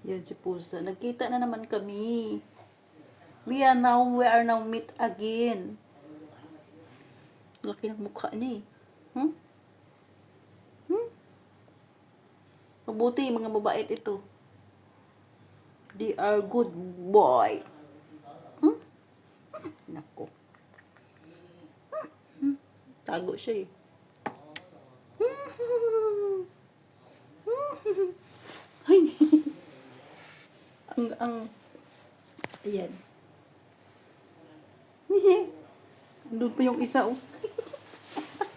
Yan si Pusa. Nagkita na naman kami. We are now meet again. Laki ng mukha niya eh. Hmm? Mabuti, mga mabait ito. They are good boy. Hmm? Nako. Tago siya eh. Ay. Ayan. Misi. Andun pa yung isa oh.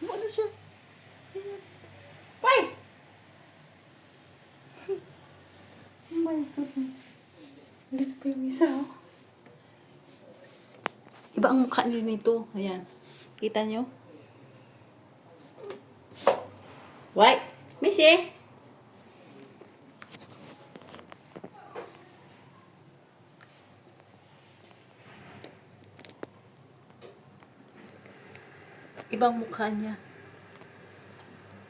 Ano siya? Why? Oh my goodness. Andun pa yung isa oh. Iba ang mukha nito. Ayan. Kita nyo? Why? Missy? Ibang mukha niya.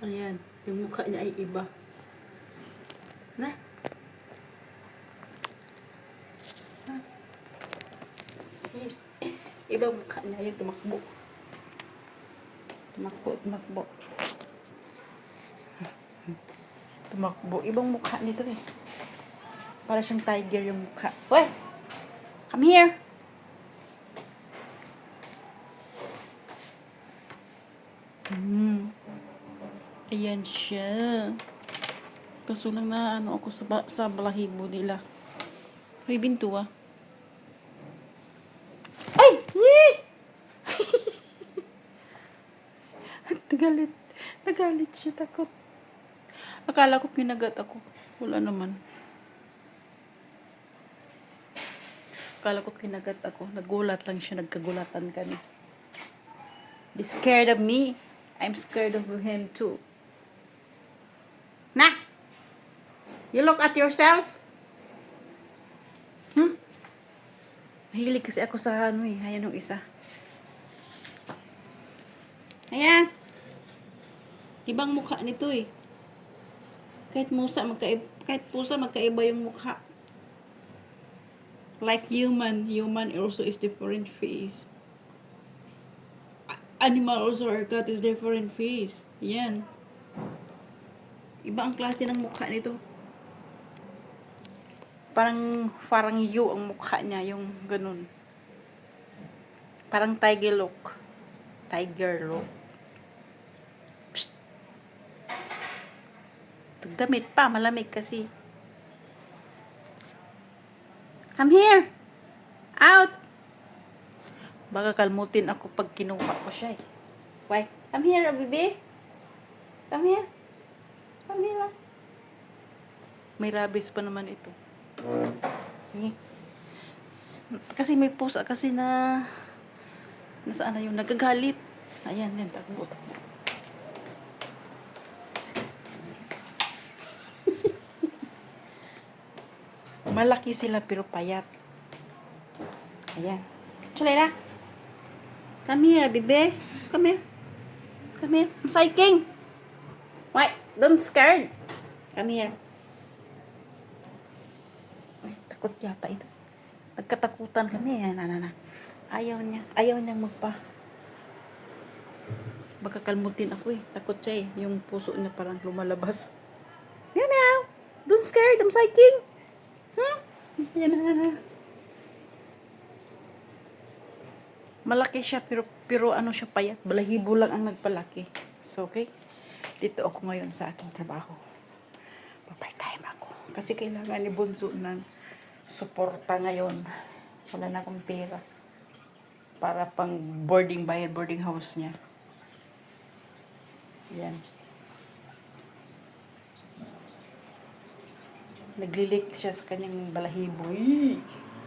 Ayan. Yung mukha niya ay iba. Na? Ibang mukha niya. Yung tumakbo. Tumakbo. Tumakbo. Ibang mukha nito eh. Para siyang tiger yung mukha. Hoy! Come here! Ayan siya. Kaso lang na ano ako sa balahibo nila. Hoy, binto ah. Ay! Nagalit. Nagalit siya. Takot. Akala ko kinagat ako. Wala naman. Akala ko kinagat ako. Nagulat lang siya. Nagkagulatan kami. He's scared of me. I'm scared of him too. Nah! You look at yourself? Mahilig kasi ako sa ano eh. Ayan yung isa. Ayan. Ibang mukha nito eh. Kahit pusa magkaiba yung mukha. Like human also is different face. Animal also or cat is different face. Yan. Iba ang klase ng mukha nito. Parang you ang mukha niya, yung ganun. Parang tiger look. Tiger look. Psst. Damit pa, malamig kasi. Come here. Out. Baka kalmutin ako pag kinuha ko siya eh. Why? Come here, baby. Come here. Come here. May rabies pa naman ito. Kasi may pusa kasi na nasaan na yung nagagalit. Ayan, yan. Takbo. Malaki sila pero payat. Ayan. Chalera. Come here, baby. Come here. Come here. I'm psyching. Why? Don't scared. Come here. Ay, takot yata ito. Nagkatakutan kami. Ayaw niya. Ayaw niyang baka kalmutin ako eh. Takot siya eh. Yung puso niya parang lumalabas. Meow. Don't scared. I'm psyching. Malaki siya pero ano siya payat. Balahibo lang ang nagpalaki. So okay. Dito ako ngayon sa aking trabaho. Papay-time ako. Kasi kailangan ni Bunso ng suporta ngayon. Wala na akong pera. Para pang boarding house niya. Yan. Naglilik siya sa kanyang balahibo.